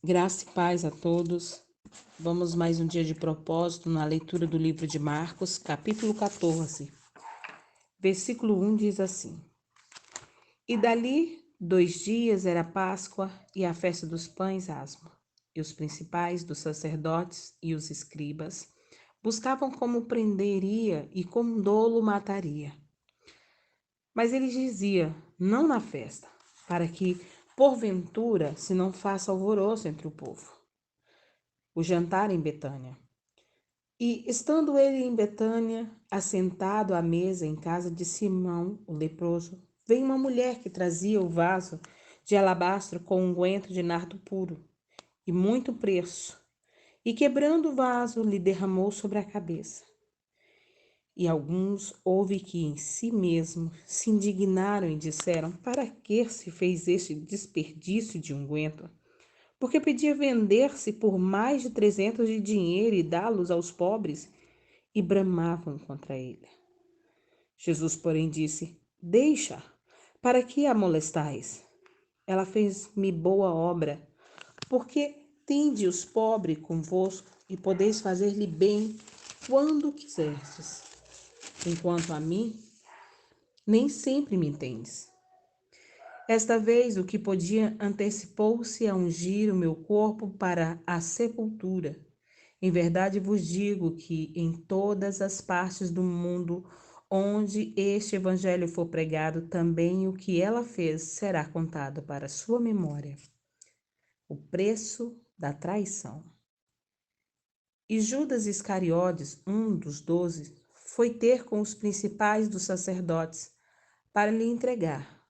Graça e paz a todos. Vamos mais um dia de propósito na leitura do livro de Marcos, capítulo 14. Versículo 1 diz assim: E dali 2 dias era Páscoa e a festa dos pães asmo. E os principais dos sacerdotes e os escribas buscavam como prenderia e com dolo mataria. Mas ele dizia, não na festa, para que, porventura, se não faça alvoroço entre o povo. O jantar em Betânia. E, estando ele em Betânia, assentado à mesa em casa de Simão, o leproso, veio uma mulher que trazia o vaso de alabastro com unguento de nardo puro, e muito preço, e quebrando o vaso, lhe derramou sobre a cabeça. E alguns houve que em si mesmo se indignaram e disseram: Para que se fez este desperdício de unguento? Porque podia vender-se por mais de 300 de dinheiro e dá-los aos pobres, e bramavam contra ele. Jesus, porém, disse: Deixa, para que a molestais? Ela fez-me boa obra, porque tende os pobres convosco e podeis fazer-lhe bem quando quiserdes. Enquanto a mim, nem sempre me entendes. Esta vez o que podia antecipou-se a ungir o meu corpo para a sepultura. Em verdade vos digo que em todas as partes do mundo onde este evangelho for pregado, também o que ela fez será contado para sua memória. O preço da traição. E Judas Iscariotes, um dos 12, foi ter com os principais dos sacerdotes para lhe entregar.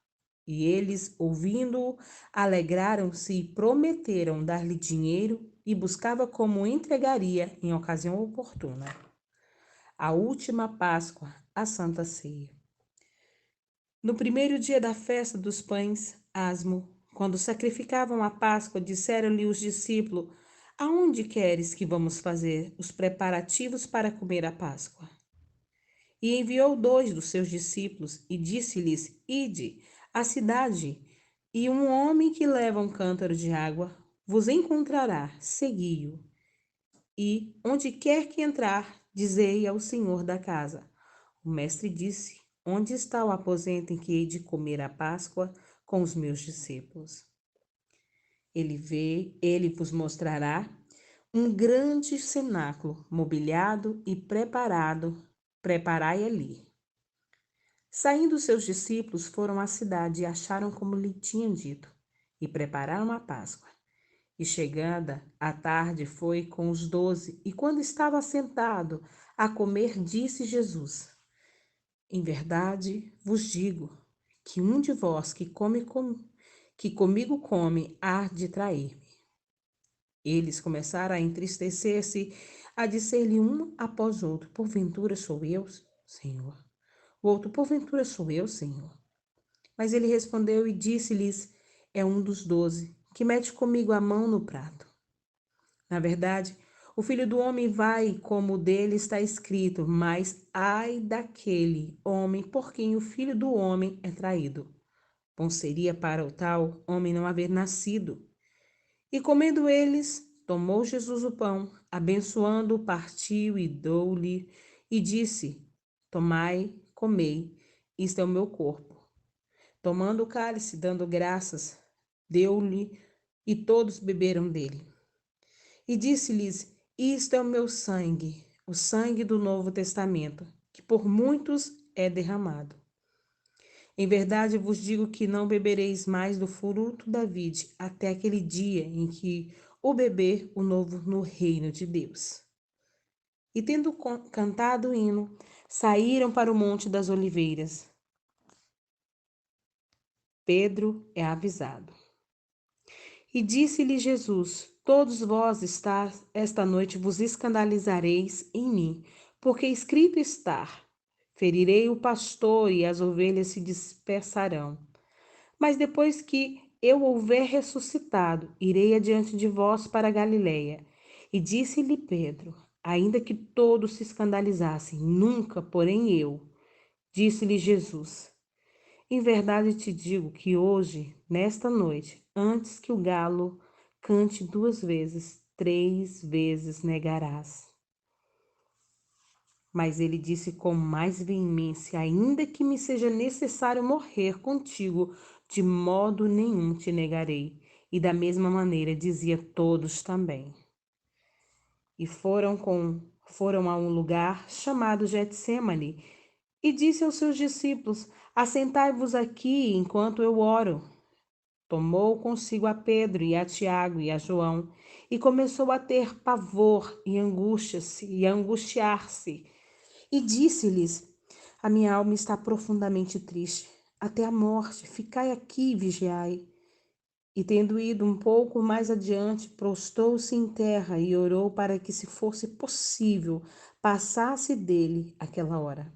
E eles, ouvindo-o, alegraram-se e prometeram dar-lhe dinheiro e buscava como entregaria em ocasião oportuna. A última Páscoa, a Santa Ceia. No primeiro dia da festa dos pães asmo, quando sacrificavam a Páscoa, disseram-lhe os discípulos: Aonde queres que vamos fazer os preparativos para comer a Páscoa? E enviou 2 dos seus discípulos e disse-lhes: Ide à cidade, e um homem que leva um cântaro de água vos encontrará, segui-o. E, onde quer que entrar, dizei ao senhor da casa. O mestre disse: Onde está o aposento em que hei de comer a Páscoa com os meus discípulos? Ele vos mostrará um grande cenáculo, mobiliado e preparado. Preparai ali. Saindo seus discípulos, foram à cidade e acharam como lhe tinham dito, e prepararam a Páscoa. E chegada a tarde foi com os 12, e quando estava sentado a comer, disse Jesus: Em verdade vos digo que um de vós que comigo come há de trair-me. Eles começaram a entristecer-se, a dizer-lhe um após outro: Porventura sou eu, Senhor? O outro: Porventura sou eu, Senhor? Mas ele respondeu e disse-lhes: É um dos 12, que mete comigo a mão no prato. Na verdade, o Filho do Homem vai como dele está escrito, mas ai daquele homem por quem o Filho do Homem é traído. Bom seria para o tal homem não haver nascido. E comendo eles, tomou Jesus o pão, abençoando-o, partiu e dou-lhe, e disse: Tomai, comei, isto é o meu corpo. Tomando o cálice, dando graças, deu-lhe, e todos beberam dele. E disse-lhes: Isto é o meu sangue, o sangue do Novo Testamento, que por muitos é derramado. Em verdade vos digo que não bebereis mais do fruto da vide até aquele dia em que o beber o novo no reino de Deus. E tendo cantado o hino, saíram para o Monte das Oliveiras. Pedro é avisado. E disse-lhe Jesus: Todos vós esta noite vos escandalizareis em mim, porque escrito está: Ferirei o pastor e as ovelhas se dispersarão. Mas depois que eu houver ressuscitado, irei adiante de vós para a Galileia. E disse-lhe Pedro: Ainda que todos se escandalizassem, nunca, porém eu. Disse-lhe Jesus: Em verdade te digo que hoje, nesta noite, antes que o galo cante 2 vezes, 3 vezes negarás. Mas ele disse com mais veemência: ainda que me seja necessário morrer contigo, de modo nenhum te negarei. E da mesma maneira dizia todos também. E foram a um lugar chamado Getsêmani, e disse aos seus discípulos: assentai-vos aqui enquanto eu oro. Tomou consigo a Pedro e a Tiago e a João, e começou a ter pavor e a angustiar-se. E disse-lhes: a minha alma está profundamente triste, até a morte. Ficai aqui e vigiai. E tendo ido um pouco mais adiante, prostou-se em terra e orou para que, se fosse possível, passasse dele aquela hora.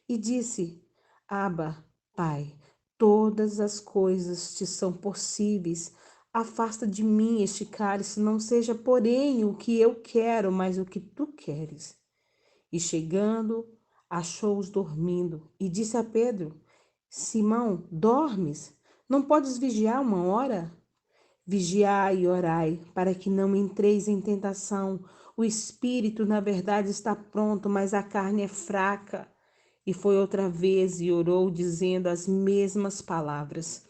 E disse: Abba, Pai, todas as coisas te são possíveis. Afasta de mim este cálice, não seja, porém, o que eu quero, mas o que tu queres. E chegando, achou-os dormindo e disse a Pedro: Simão, dormes? Não podes vigiar 1 hora? Vigiai e orai, para que não entreis em tentação. O espírito, na verdade, está pronto, mas a carne é fraca. E foi outra vez e orou, dizendo as mesmas palavras.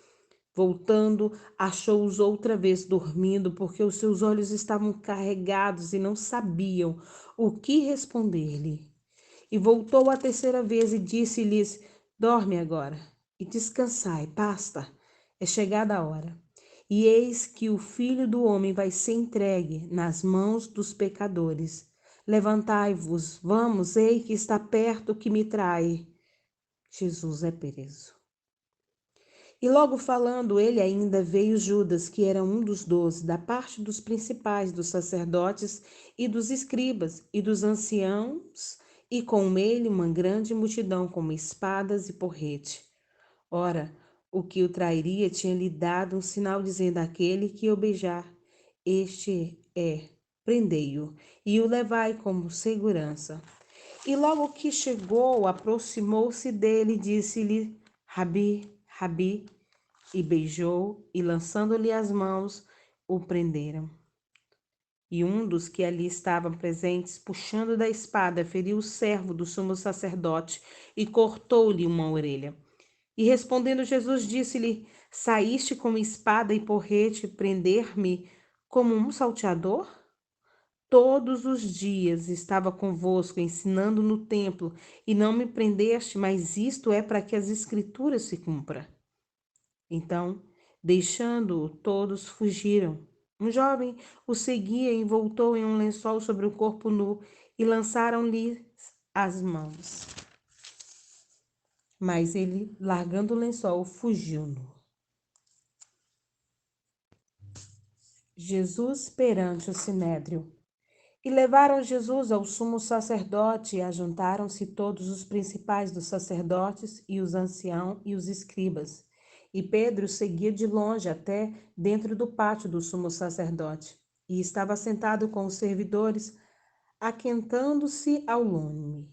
Voltando, achou-os outra vez dormindo, porque os seus olhos estavam carregados e não sabiam o que responder-lhe. E voltou a terceira vez e disse-lhes: dorme agora e descansai, basta, é chegada a hora. E eis que o Filho do Homem vai ser entregue nas mãos dos pecadores. Levantai-vos, vamos, ei que está perto o que me trai. Jesus é preso. E logo falando ele ainda veio Judas, que era um dos 12, da parte dos principais dos sacerdotes e dos escribas e dos anciãos, e com ele uma grande multidão com espadas e porrete. Ora, o que o trairia tinha lhe dado um sinal, dizendo: aquele que o beijar, este é, prendei-o e o levai como segurança. E logo que chegou, aproximou-se dele e disse-lhe: Rabi, Rabi, e beijou, e lançando-lhe as mãos, o prenderam. E um dos que ali estavam presentes, puxando da espada, feriu o servo do sumo sacerdote e cortou-lhe uma orelha. E respondendo Jesus, disse-lhe: saíste com espada e porrete prender-me como um salteador? Todos os dias estava convosco, ensinando no templo, e não me prendeste, mas isto é para que as escrituras se cumpram. Então, deixando-o, todos fugiram. Um jovem o seguia e voltou em um lençol sobre o corpo nu, e lançaram-lhe as mãos. Mas ele, largando o lençol, fugiu nu. Jesus perante o sinédrio. E levaram Jesus ao sumo sacerdote, e ajuntaram-se todos os principais dos sacerdotes, e os anciãos e os escribas. E Pedro seguia de longe até dentro do pátio do sumo sacerdote, e estava sentado com os servidores, aquentando-se ao lume.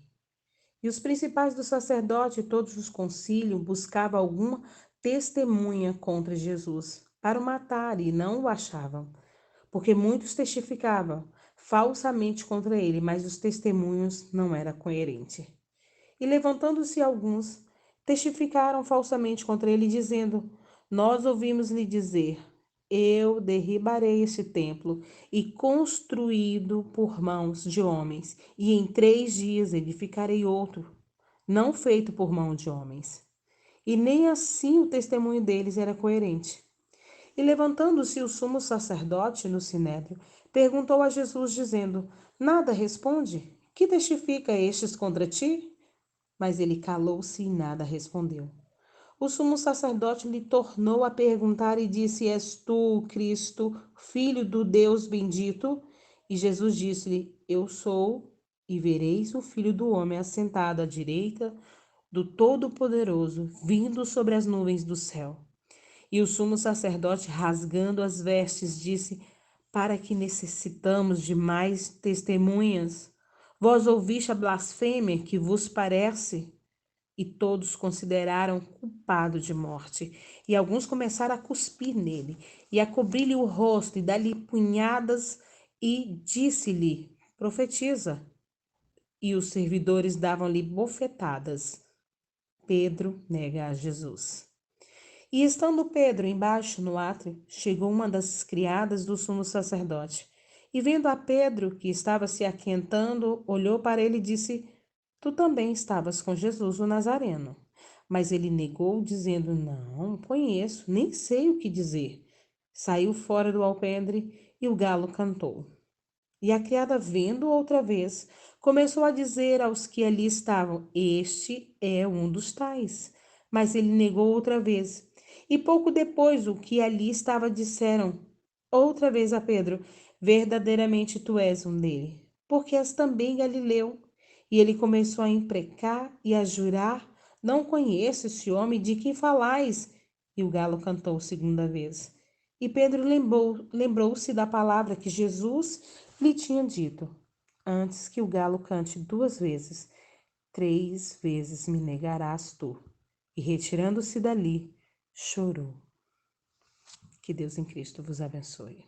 E os principais do sacerdote e todos os concílios buscavam alguma testemunha contra Jesus, para o matar, e não o achavam, porque muitos testificavam falsamente contra ele, mas os testemunhos não eram coerentes. E levantando-se alguns, testificaram falsamente contra ele, dizendo: nós ouvimos lhe dizer: eu derribarei este templo, e construído por mãos de homens, e em 3 dias edificarei outro, não feito por mão de homens. E nem assim o testemunho deles era coerente. E levantando-se o sumo sacerdote no sinédrio, perguntou a Jesus, dizendo: nada responde? Que testifica estes contra ti? Mas ele calou-se e nada respondeu. O sumo sacerdote lhe tornou a perguntar e disse: és tu o Cristo, filho do Deus bendito? E Jesus disse-lhe: eu sou, e vereis o Filho do Homem assentado à direita do Todo-Poderoso, vindo sobre as nuvens do céu. E o sumo sacerdote, rasgando as vestes, disse: para que necessitamos de mais testemunhas? Vós ouviste a blasfêmia que vos parece? e todos consideraram culpado de morte. E alguns começaram a cuspir nele, e a cobrir-lhe o rosto, e dar-lhe punhadas, e disse-lhe: profetiza. E os servidores davam-lhe bofetadas. Pedro nega a Jesus. E estando Pedro embaixo no átrio, chegou uma das criadas do sumo sacerdote. E vendo a Pedro, que estava se aquentando, olhou para ele e disse: tu também estavas com Jesus o Nazareno. Mas ele negou, dizendo: não, conheço, nem sei o que dizer. Saiu fora do alpendre e o galo cantou. E a criada, vendo outra vez, começou a dizer aos que ali estavam: este é um dos tais. Mas ele negou outra vez. E pouco depois, o que ali estava disseram outra vez a Pedro: verdadeiramente tu és um dele, porque és também Galileu. E ele começou a imprecar e a jurar: não conheço esse homem de quem falais. E o galo cantou segunda vez. E Pedro lembrou-se da palavra que Jesus lhe tinha dito: antes que o galo cante 2 vezes, 3 vezes me negarás tu. E retirando-se dali, chorou. Que Deus em Cristo vos abençoe.